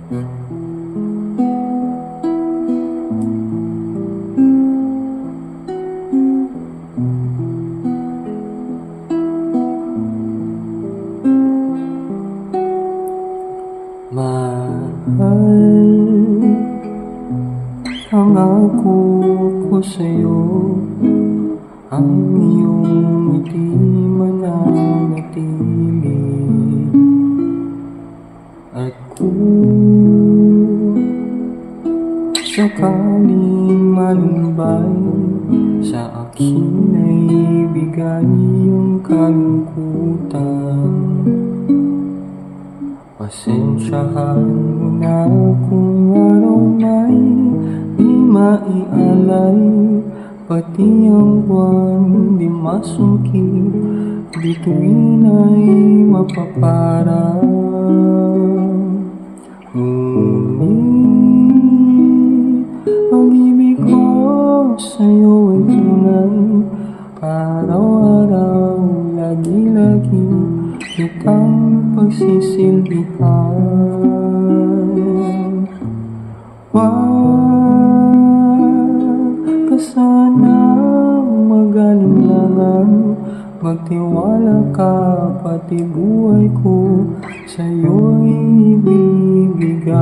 Mahal, pangako ko sa'yo, ang iyong ngiti mananatili. At kung sakaling malumbay sa akin ay bigay ang kalungkutan, pasensyahan mo na kung araw may di maialay, pati ang buwan di masungkit, bituin ay mapaparang. Ngunit pag-ibig ko sa'yo ay tunay, araw-araw, lagi-lagi kitang pagsisilbihan. Huwag ka sanang mag-alinlangan, magtiwala ka, pati buhay ko sa'yo'y ibibigay.